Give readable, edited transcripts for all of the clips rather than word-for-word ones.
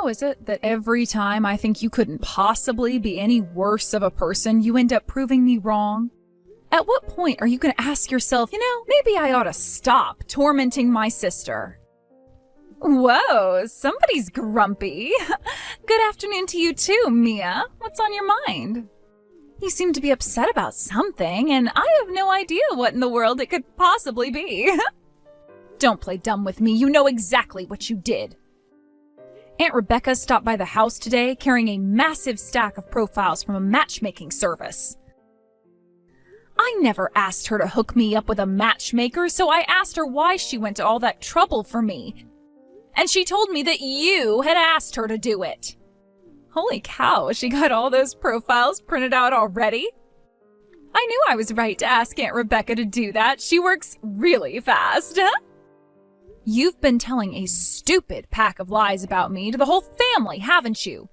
How is it that every time I think you couldn't possibly be any worse of a person, you end up proving me wrong? At what point are you going to ask yourself, maybe I ought to stop tormenting my sister? Whoa, somebody's grumpy. Good afternoon to you too, Mia. What's on your mind? You seem to be upset about something, and I have no idea what in the world it could possibly be. Don't play dumb with me. You know exactly what you did. Aunt Rebecca stopped by the house today carrying a massive stack of profiles from a matchmaking service. I never asked her to hook me up with a matchmaker, so I asked her why she went to all that trouble for me. And she told me that you had asked her to do it. Holy cow, she got all those profiles printed out already? I knew I was right to ask Aunt Rebecca to do that. She works really fast. You've been telling a stupid pack of lies about me to the whole family, haven't you?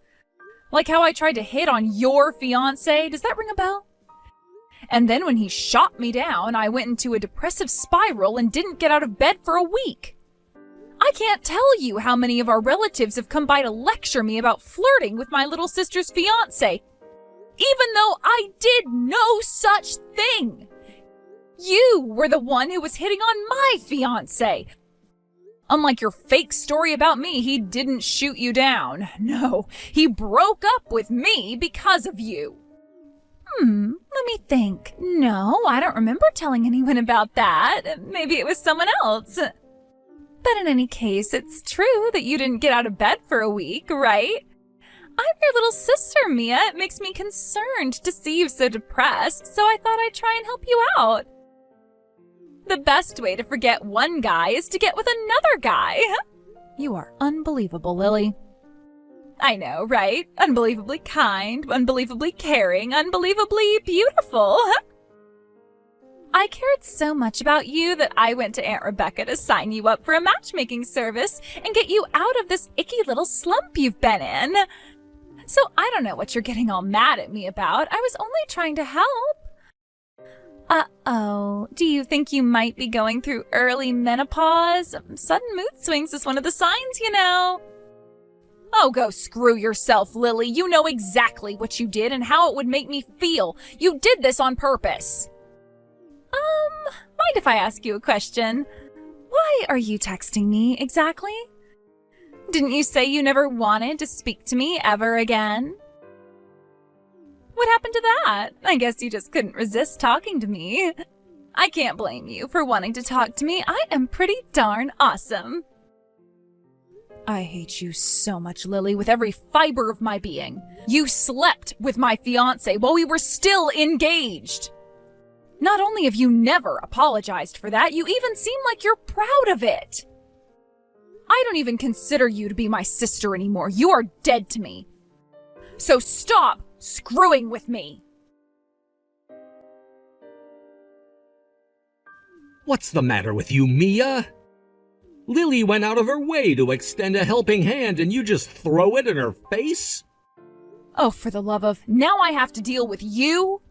Like how I tried to hit on your fiancé. Does that ring a bell? And then when he shot me down, I went into a depressive spiral and didn't get out of bed for a week. I can't tell you how many of our relatives have come by to lecture me about flirting with my little sister's fiancé, even though I did no such thing. You were the one who was hitting on my fiancé. Unlike your fake story about me, he didn't shoot you down. No, he broke up with me because of you. Let me think. No, I don't remember telling anyone about that. Maybe it was someone else. But in any case, it's true that you didn't get out of bed for a week, right? I'm your little sister, Mia. It makes me concerned to see you so depressed, so I thought I'd try and help you out. The best way to forget one guy is to get with another guy. You are unbelievable, Lily. I know, right? Unbelievably kind, unbelievably caring, unbelievably beautiful. I cared so much about you that I went to Aunt Rebecca to sign you up for a matchmaking service and get you out of this icky little slump you've been in. So I don't know what you're getting all mad at me about. I was only trying to help. Uh-oh. Do you think you might be going through early menopause? Sudden mood swings is one of the signs, you know. Oh, go screw yourself, Lily. You know exactly what you did and how it would make me feel. You did this on purpose. Mind if I ask you a question? Why are you texting me exactly? Didn't you say you never wanted to speak to me ever again? What happened to that? I guess you just couldn't resist talking to me. I can't blame you for wanting to talk to me. I am pretty darn awesome. I hate you so much, Lily, with every fiber of my being. You slept with my fiancé while we were still engaged. Not only have you never apologized for that, you even seem like you're proud of it. I don't even consider you to be my sister anymore. You are dead to me. So stop screwing with me. What's the matter with you, Mia? Lily went out of her way to extend a helping hand and you just throw it in her face? Oh, for the love of... Now I have to deal with you?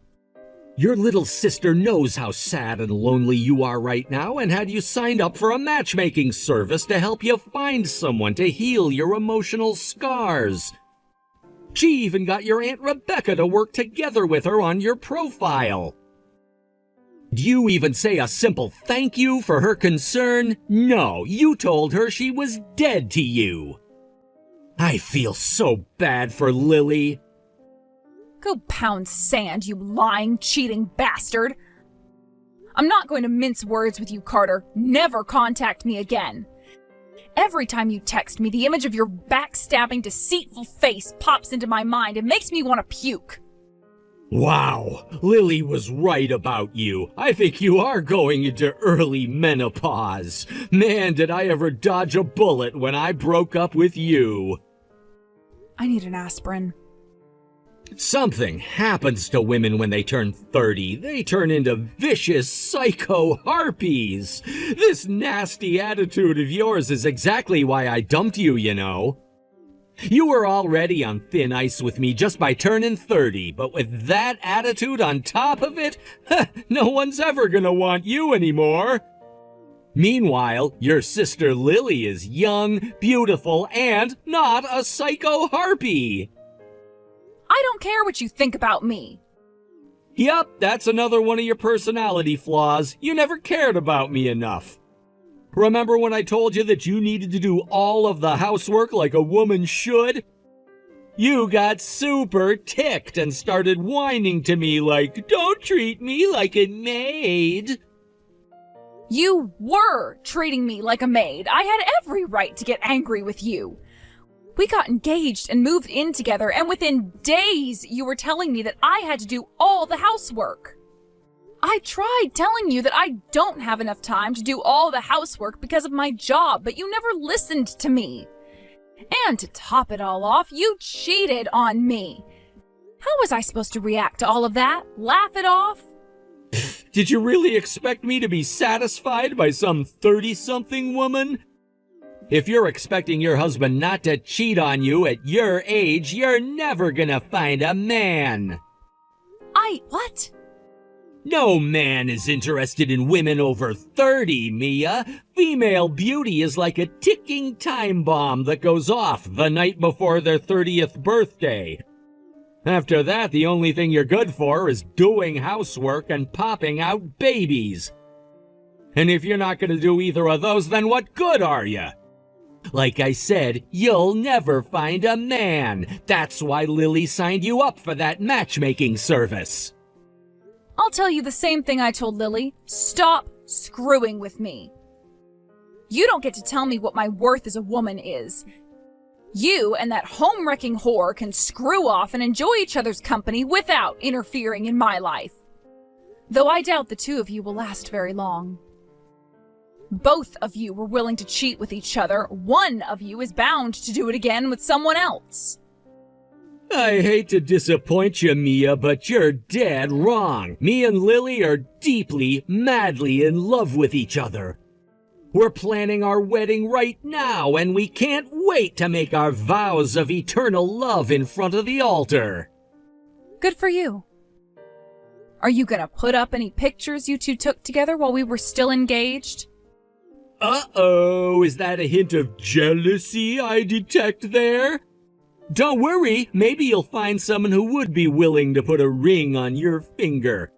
Your little sister knows how sad and lonely you are right now and had you signed up for a matchmaking service to help you find someone to heal your emotional scars. She even got your Aunt Rebecca to work together with her on your profile. Do you even say a simple thank you for her concern? No, you told her she was dead to you. I feel so bad for Lily. Go pound sand, you lying, cheating bastard. I'm not going to mince words with you, Carter. Never contact me again. Every time you text me, the image of your backstabbing, deceitful face pops into my mind and makes me want to puke. Wow, Lily was right about you. I think you are going into early menopause. Man, did I ever dodge a bullet when I broke up with you. I need an aspirin. Something happens to women when they turn 30. They turn into vicious psycho harpies. This nasty attitude of yours is exactly why I dumped you, you know. You were already on thin ice with me just by turning 30, but with that attitude on top of it, no one's ever gonna want you anymore. Meanwhile, your sister Lily is young, beautiful, and not a psycho harpy. I don't care what you think about me. Yup, that's another one of your personality flaws. You never cared about me enough. Remember when I told you that you needed to do all of the housework like a woman should? You got super ticked and started whining to me like, "Don't treat me like a maid." You were treating me like a maid. I had every right to get angry with you. We got engaged and moved in together, and within days you were telling me that I had to do all the housework. I tried telling you that I don't have enough time to do all the housework because of my job, but you never listened to me. And to top it all off, you cheated on me. How was I supposed to react to all of that? Laugh it off? Did you really expect me to be satisfied by some 30-something woman? If you're expecting your husband not to cheat on you at your age, you're never gonna find a man. What? No man is interested in women over 30, Mia. Female beauty is like a ticking time bomb that goes off the night before their 30th birthday. After that, the only thing you're good for is doing housework and popping out babies. And if you're not going to do either of those, then what good are you? Like I said, you'll never find a man. That's why Lily signed you up for that matchmaking service. I'll tell you the same thing I told Lily. Stop screwing with me. You don't get to tell me what my worth as a woman is. You and that home-wrecking whore can screw off and enjoy each other's company without interfering in my life. Though I doubt the two of you will last very long. Both of you were willing to cheat with each other. One of you is bound to do it again with someone else. I hate to disappoint you, Mia, but you're dead wrong. Me and Lily are deeply, madly in love with each other. We're planning our wedding right now, and we can't wait to make our vows of eternal love in front of the altar. Good for you. Are you gonna put up any pictures you two took together while we were still engaged? Uh-oh, is that a hint of jealousy I detect there? Don't worry, maybe you'll find someone who would be willing to put a ring on your finger.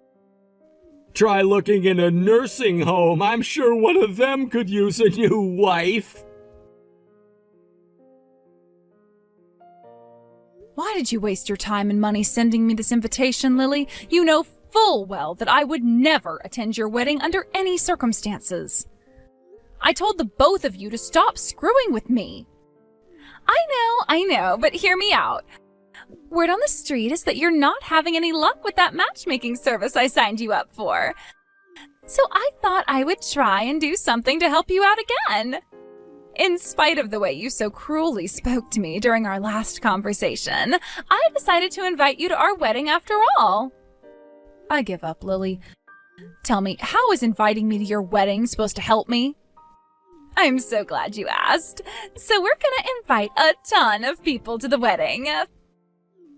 Try looking in a nursing home. I'm sure one of them could use a new wife. Why did you waste your time and money sending me this invitation, Lily? You know full well that I would never attend your wedding under any circumstances. I told the both of you to stop screwing with me. I know, but hear me out. Word on the street is that you're not having any luck with that matchmaking service I signed you up for. So I thought I would try and do something to help you out again. In spite of the way you so cruelly spoke to me during our last conversation, I decided to invite you to our wedding after all. I give up, Lily. Tell me, how is inviting me to your wedding supposed to help me? I'm so glad you asked. So we're gonna invite a ton of people to the wedding.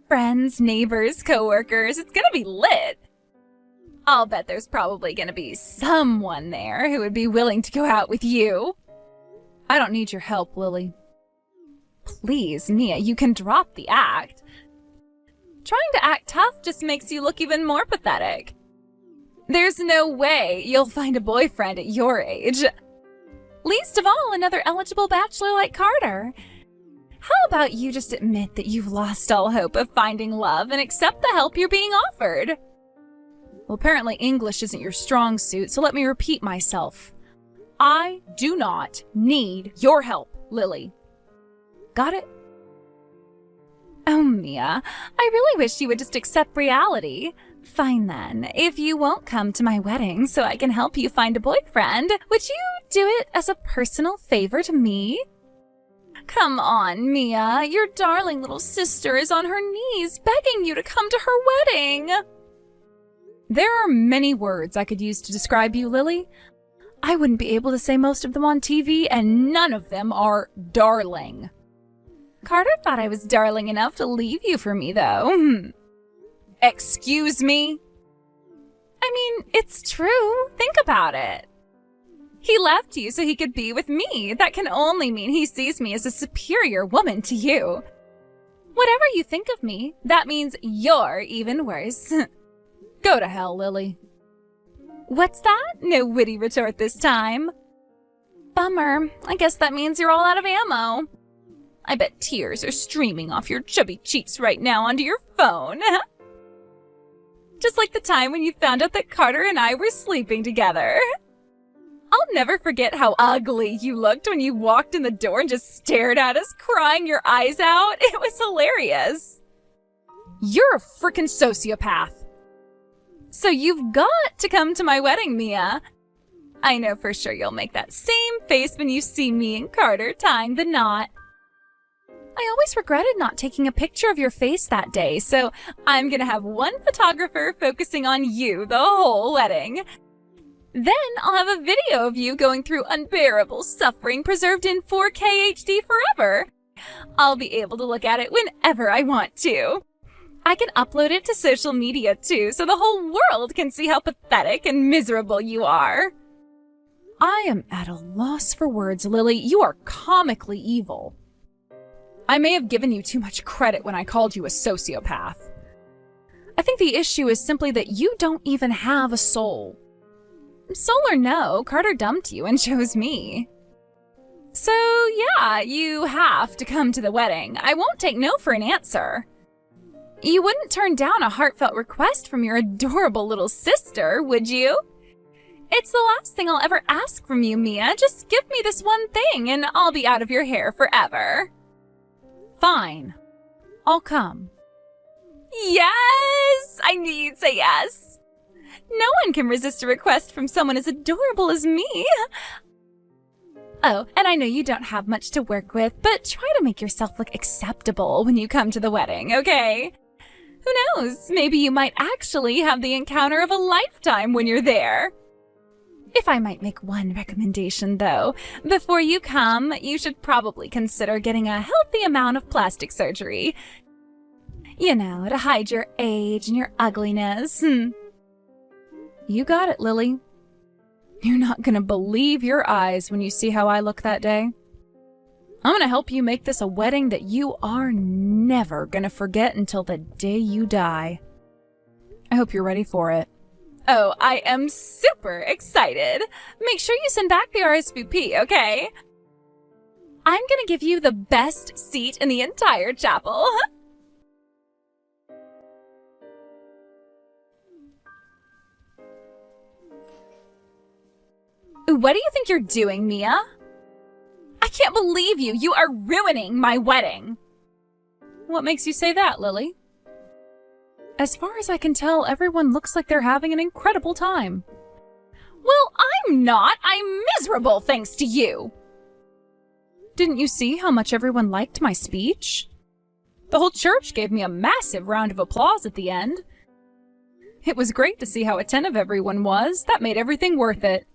Friends, neighbors, coworkers. It's gonna be lit. I'll bet there's probably gonna be someone there who would be willing to go out with you. I don't need your help, Lily. Please, Mia, you can drop the act. Trying to act tough just makes you look even more pathetic. There's no way you'll find a boyfriend at your age. Least of all, another eligible bachelor like Carter. How about you just admit that you've lost all hope of finding love and accept the help you're being offered? Well, apparently English isn't your strong suit, so let me repeat myself. I do not need your help, Lily. Got it? Oh, Mia, I really wish you would just accept reality. Fine then, if you won't come to my wedding so I can help you find a boyfriend, would you do it as a personal favor to me? Come on, Mia, your darling little sister is on her knees begging you to come to her wedding. There are many words I could use to describe you, Lily. I wouldn't be able to say most of them on TV, and none of them are darling. Carter thought I was darling enough to leave you for me, though. Excuse me? I mean, it's true. Think about it. He left you so he could be with me. That can only mean he sees me as a superior woman to you. Whatever you think of me, that means you're even worse. Go to hell, Lily. What's that? No witty retort this time. Bummer. I guess that means you're all out of ammo. I bet tears are streaming off your chubby cheeks right now onto your phone. Just like the time when you found out that Carter and I were sleeping together. I'll never forget how ugly you looked when you walked in the door and just stared at us, crying your eyes out. It was hilarious. You're a frickin' sociopath. So you've got to come to my wedding, Mia. I know for sure you'll make that same face when you see me and Carter tying the knot. I always regretted not taking a picture of your face that day, so I'm gonna have one photographer focusing on you the whole wedding. Then I'll have a video of you going through unbearable suffering preserved in 4K HD forever. I'll be able to look at it whenever I want to. I can upload it to social media too, so the whole world can see how pathetic and miserable you are. I am at a loss for words, Lily. You are comically evil. I may have given you too much credit when I called you a sociopath. I think the issue is simply that you don't even have a soul. Soul or no, Carter dumped you and chose me. So yeah, you have to come to the wedding. I won't take no for an answer. You wouldn't turn down a heartfelt request from your adorable little sister, would you? It's the last thing I'll ever ask from you, Mia. Just give me this one thing and I'll be out of your hair forever. Fine. I'll come. Yes! I knew you'd say yes. No one can resist a request from someone as adorable as me. Oh, and I know you don't have much to work with, but try to make yourself look acceptable when you come to the wedding, okay? Who knows? Maybe you might actually have the encounter of a lifetime when you're there. If I might make one recommendation, though, before you come, you should probably consider getting a healthy amount of plastic surgery. You know, to hide your age and your ugliness. You got it, Lily. You're not gonna believe your eyes when you see how I look that day. I'm gonna help you make this a wedding that you are never gonna forget until the day you die. I hope you're ready for it. Oh, I am super excited. Make sure you send back the RSVP, okay? I'm gonna give you the best seat in the entire chapel. What do you think you're doing, Mia? I can't believe you. You are ruining my wedding. What makes you say that, Lily? As far as I can tell, everyone looks like they're having an incredible time. Well, I'm not. I'm miserable thanks to you. Didn't you see how much everyone liked my speech? The whole church gave me a massive round of applause at the end. It was great to see how attentive everyone was. That made everything worth it.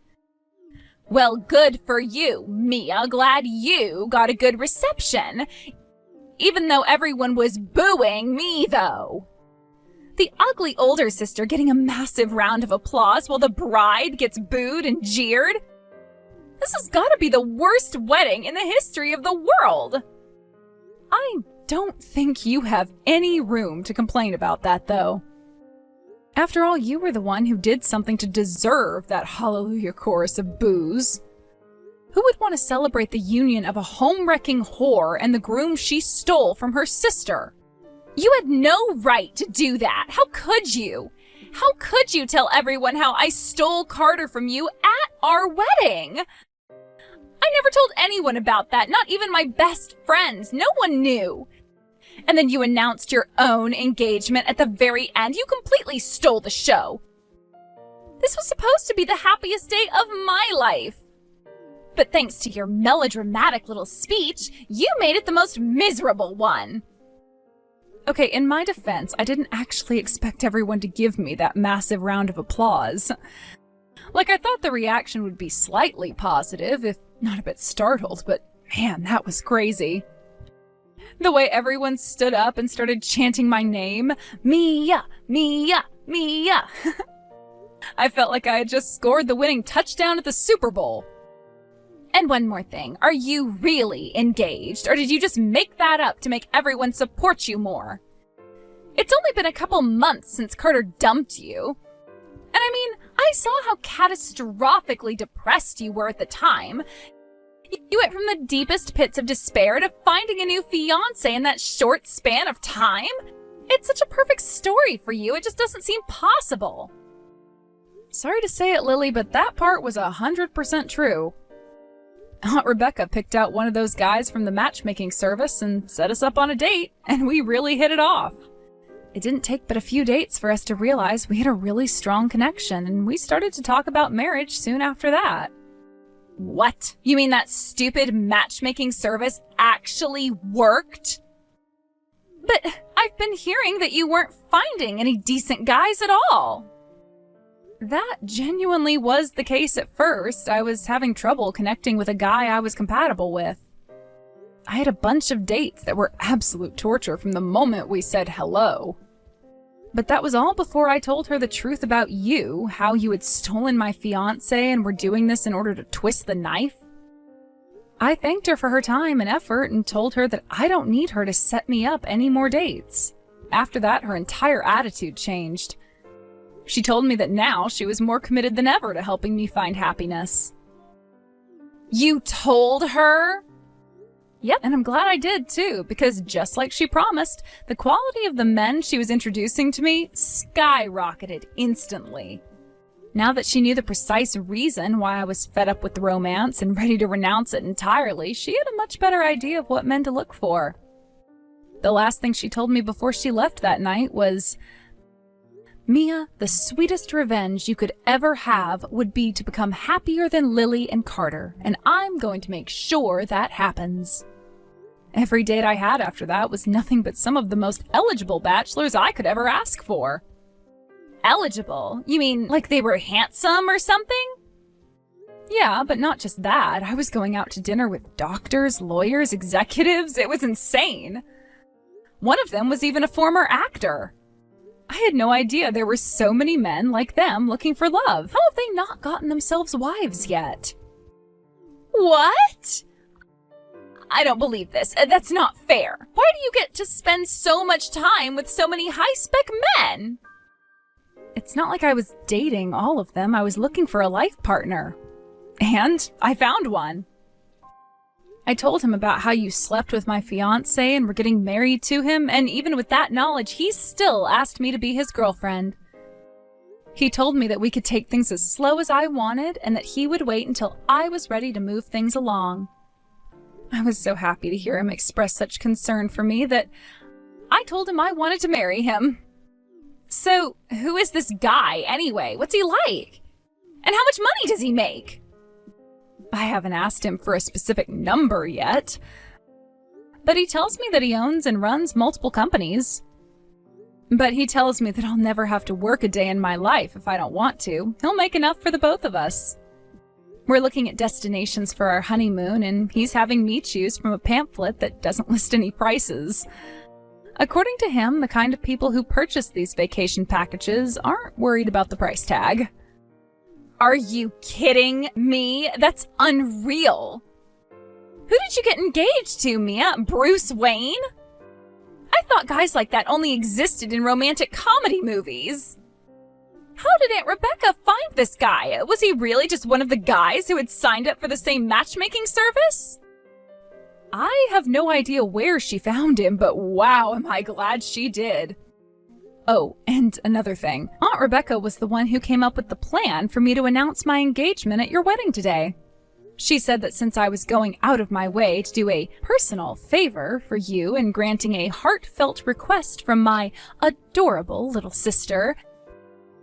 Well, good for you, Mia. Glad you got a good reception. Even though everyone was booing me, though. The ugly older sister getting a massive round of applause while the bride gets booed and jeered. This has got to be the worst wedding in the history of the world. I don't think you have any room to complain about that, though. After all, you were the one who did something to deserve that hallelujah chorus of boos. Who would want to celebrate the union of a home-wrecking whore and the groom she stole from her sister? You had no right to do that. How could you? How could you tell everyone how I stole Carter from you at our wedding? I never told anyone about that, not even my best friends. No one knew. And then you announced your own engagement at the very end. You completely stole the show. This was supposed to be the happiest day of my life. But thanks to your melodramatic little speech, you made it the most miserable one. Okay, in my defense, I didn't actually expect everyone to give me that massive round of applause. Like, I thought the reaction would be slightly positive, if not a bit startled, but man, that was crazy. The way everyone stood up and started chanting my name, Mia, Mia, Mia. I felt like I had just scored the winning touchdown at the Super Bowl. And one more thing, are you really engaged, or did you just make that up to make everyone support you more? It's only been a couple months since Carter dumped you. And I mean, I saw how catastrophically depressed you were at the time. You went from the deepest pits of despair to finding a new fiancé in that short span of time? It's such a perfect story for you, it just doesn't seem possible. Sorry to say it, Lily, but that part was 100% true. Aunt Rebecca picked out one of those guys from the matchmaking service and set us up on a date, and we really hit it off. It didn't take but a few dates for us to realize we had a really strong connection, and we started to talk about marriage soon after that. What? You mean that stupid matchmaking service actually worked? But I've been hearing that you weren't finding any decent guys at all. That genuinely was the case at first. I was having trouble connecting with a guy I was compatible with. I had a bunch of dates that were absolute torture from the moment we said hello. But that was all before I told her the truth about you, how you had stolen my fiancé and were doing this in order to twist the knife. I thanked her for her time and effort and told her that I don't need her to set me up any more dates. After that, her entire attitude changed. She told me that now she was more committed than ever to helping me find happiness. You told her? Yep, and I'm glad I did too, because just like she promised, the quality of the men she was introducing to me skyrocketed instantly. Now that she knew the precise reason why I was fed up with the romance and ready to renounce it entirely, she had a much better idea of what men to look for. The last thing she told me before she left that night was, "Mia, the sweetest revenge you could ever have would be to become happier than Lily and Carter, and I'm going to make sure that happens." Every date I had after that was nothing but some of the most eligible bachelors I could ever ask for. Eligible? You mean like they were handsome or something? Yeah, but not just that. I was going out to dinner with doctors, lawyers, executives. It was insane. One of them was even a former actor. I had no idea there were so many men like them looking for love. How have they not gotten themselves wives yet? What? I don't believe this. That's not fair. Why do you get to spend so much time with so many high-spec men? It's not like I was dating all of them. I was looking for a life partner. And I found one. I told him about how you slept with my fiancé and were getting married to him, and even with that knowledge, he still asked me to be his girlfriend. He told me that we could take things as slow as I wanted and that he would wait until I was ready to move things along. I was so happy to hear him express such concern for me that I told him I wanted to marry him. So, who is this guy anyway? What's he like? And how much money does he make? I haven't asked him for a specific number yet, but he tells me that he owns and runs multiple companies. But he tells me that I'll never have to work a day in my life if I don't want to. He'll make enough for the both of us. We're looking at destinations for our honeymoon, and he's having me choose from a pamphlet that doesn't list any prices. According to him, the kind of people who purchase these vacation packages aren't worried about the price tag. Are you kidding me? That's unreal. Who did you get engaged to, Mia? Bruce Wayne? I thought guys like that only existed in romantic comedy movies. How did Aunt Rebecca find this guy? Was he really just one of the guys who had signed up for the same matchmaking service? I have no idea where she found him, but wow, am I glad she did. Oh, and another thing. Aunt Rebecca was the one who came up with the plan for me to announce my engagement at your wedding today. She said that since I was going out of my way to do a personal favor for you and granting a heartfelt request from my adorable little sister,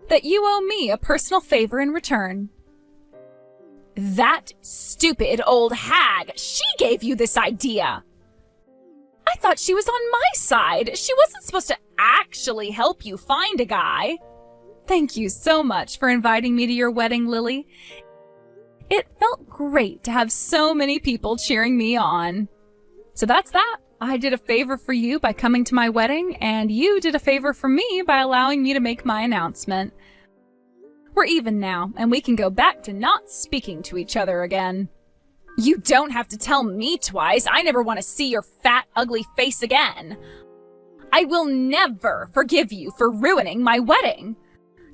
that you owe me a personal favor in return. That stupid old hag! She gave you this idea! I thought she was on my side. She wasn't supposed to actually help you find a guy. Thank you so much for inviting me to your wedding, Lily. It felt great to have so many people cheering me on. So that's that. I did a favor for you by coming to my wedding, and you did a favor for me by allowing me to make my announcement. We're even now, and we can go back to not speaking to each other again. You don't have to tell me twice. I never want to see your fat, ugly face again. I will never forgive you for ruining my wedding.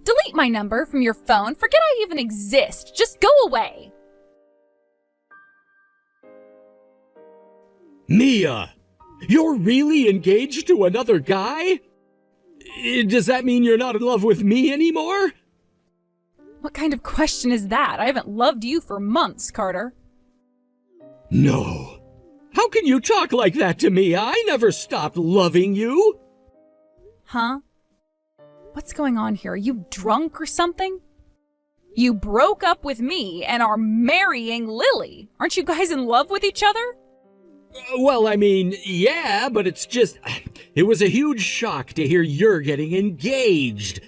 Delete my number from your phone. Forget I even exist. Just go away. Mia, you're really engaged to another guy? Does that mean you're not in love with me anymore? What kind of question is that? I haven't loved you for months, Carter. No. How can you talk like that to me? I never stopped loving you. Huh? What's going on here? Are you drunk or something? You broke up with me and are marrying Lily. Aren't you guys in love with each other? Well, I mean, yeah, but it's just... It was a huge shock to hear you're getting engaged.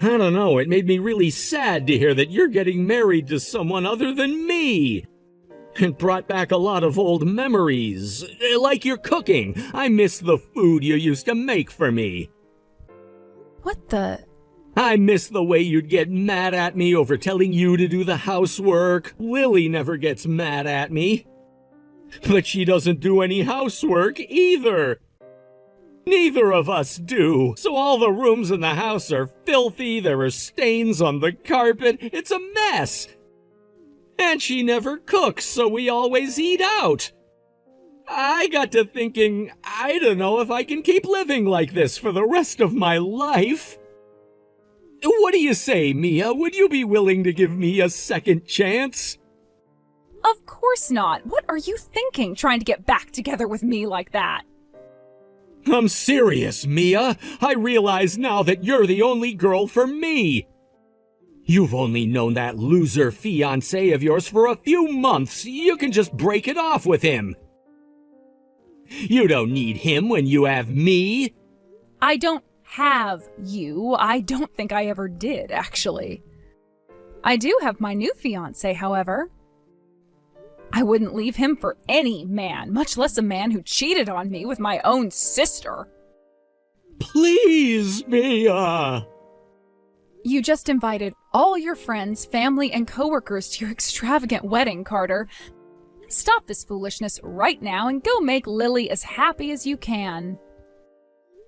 I don't know, it made me really sad to hear that you're getting married to someone other than me. It brought back a lot of old memories, like your cooking. I miss the food you used to make for me. What the... I miss the way you'd get mad at me over telling you to do the housework. Lily never gets mad at me. But she doesn't do any housework either. Neither of us do. So all the rooms in the house are filthy, there are stains on the carpet, it's a mess. And she never cooks, so we always eat out. I got to thinking, I don't know if I can keep living like this for the rest of my life. What do you say, Mia? Would you be willing to give me a second chance? Of course not. What are you thinking, trying to get back together with me like that? I'm serious, Mia. I realize now that you're the only girl for me. You've only known that loser fiancé of yours for a few months. You can just break it off with him. You don't need him when you have me. I don't have you. I don't think I ever did, actually. I do have my new fiancé, however. I wouldn't leave him for any man, much less a man who cheated on me with my own sister. Please, Mia. You just invited all your friends, family, and coworkers to your extravagant wedding, Carter. Stop this foolishness right now and go make Lily as happy as you can.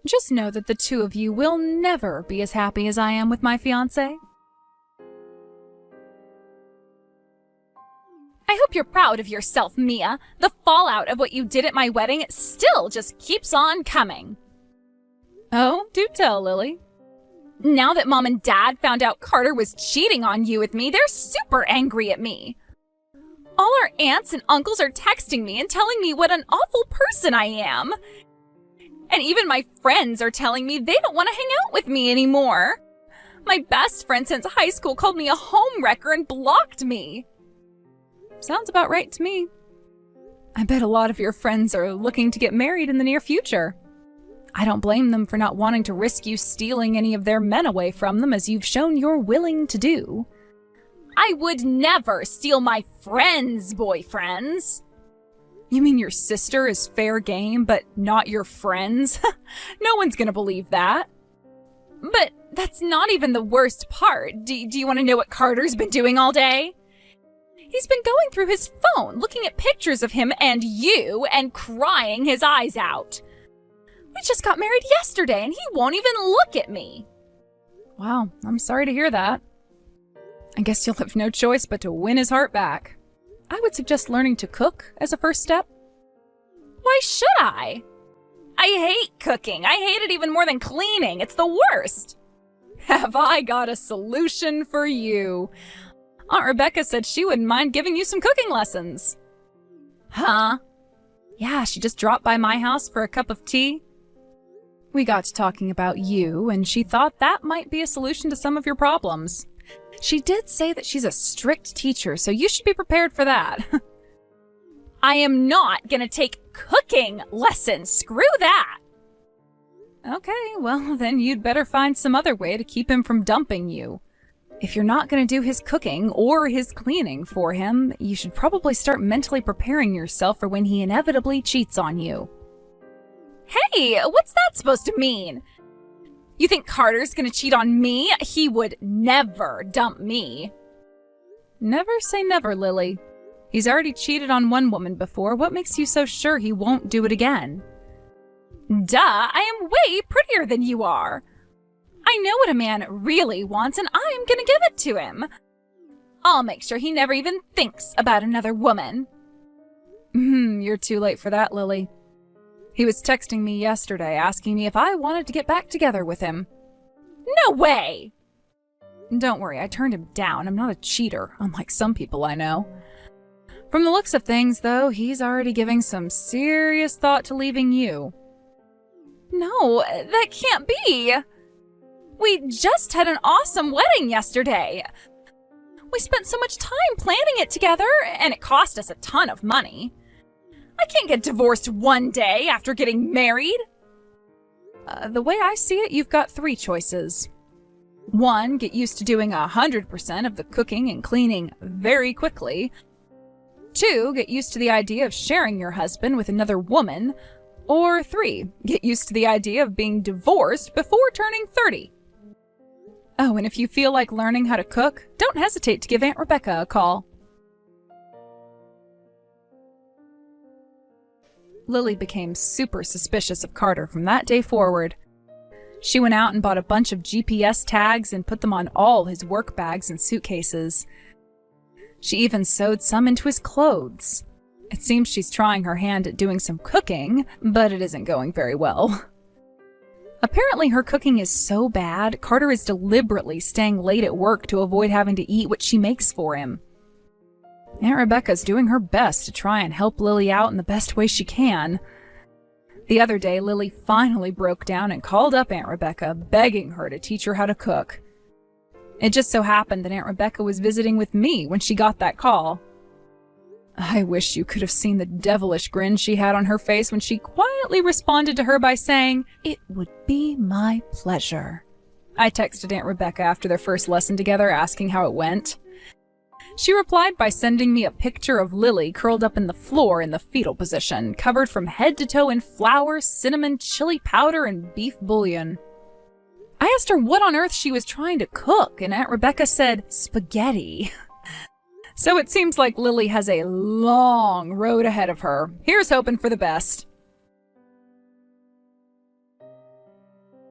Just know that the two of you will never be as happy as I am with my fiancé. I hope you're proud of yourself, Mia. The fallout of what you did at my wedding still just keeps on coming. Oh, do tell, Lily. Now that Mom and Dad found out Carter was cheating on you with me, they're super angry at me. All our aunts and uncles are texting me and telling me what an awful person I am. And even my friends are telling me they don't want to hang out with me anymore. My best friend since high school called me a homewrecker and blocked me. Sounds about right to me. I bet a lot of your friends are looking to get married in the near future. I don't blame them for not wanting to risk you stealing any of their men away from them, as you've shown you're willing to do. I would never steal my friends' boyfriends. You mean your sister is fair game, but not your friends? No one's gonna believe that. But that's not even the worst part. Do you want to know what Carter's been doing all day? He's been going through his phone, looking at pictures of him and you, and crying his eyes out. We just got married yesterday, and he won't even look at me. Wow, I'm sorry to hear that. I guess you'll have no choice but to win his heart back. I would suggest learning to cook as a first step. Why should I? I hate cooking. I hate it even more than cleaning. It's the worst. Have I got a solution for you? Aunt Rebecca said she wouldn't mind giving you some cooking lessons. Huh? Yeah, she just dropped by my house for a cup of tea. We got to talking about you, and she thought that might be a solution to some of your problems. She did say that she's a strict teacher, so you should be prepared for that. I am not gonna take cooking lessons. Screw that! Okay, well, then you'd better find some other way to keep him from dumping you. If you're not gonna do his cooking or his cleaning for him, you should probably start mentally preparing yourself for when he inevitably cheats on you. Hey, what's that supposed to mean? You think Carter's gonna cheat on me? He would never dump me. Never say never, Lily. He's already cheated on one woman before. What makes you so sure he won't do it again? Duh, I am way prettier than you are. I know what a man really wants, and I'm gonna give it to him. I'll make sure he never even thinks about another woman. You're too late for that, Lily. He was texting me yesterday asking me if I wanted to get back together with him. No way! Don't worry, I turned him down. I'm not a cheater, unlike some people I know. From the looks of things, though, he's already giving some serious thought to leaving you. No, that can't be. We just had an awesome wedding yesterday. We spent so much time planning it together, and it cost us a ton of money. I can't get divorced one day after getting married. The way I see it, you've got 3 choices. 1, get used to doing 100% of the cooking and cleaning very quickly. 2, get used to the idea of sharing your husband with another woman. Or 3, get used to the idea of being divorced before turning 30. Oh, and if you feel like learning how to cook, don't hesitate to give Aunt Rebecca a call. Lily became super suspicious of Carter from that day forward. She went out and bought a bunch of GPS tags and put them on all his work bags and suitcases. She even sewed some into his clothes. It seems she's trying her hand at doing some cooking, but it isn't going very well. Apparently her cooking is so bad, Carter is deliberately staying late at work to avoid having to eat what she makes for him. Aunt Rebecca's doing her best to try and help Lily out in the best way she can. The other day, Lily finally broke down and called up Aunt Rebecca, begging her to teach her how to cook. It just so happened that Aunt Rebecca was visiting with me when she got that call. I wish you could have seen the devilish grin she had on her face when she quietly responded to her by saying, "It would be my pleasure." I texted Aunt Rebecca after their first lesson together asking how it went. She replied by sending me a picture of Lily curled up in the floor in the fetal position, covered from head to toe in flour, cinnamon, chili powder, and beef bouillon. I asked her what on earth she was trying to cook, and Aunt Rebecca said, spaghetti. So it seems like Lily has a long road ahead of her. Here's hoping for the best.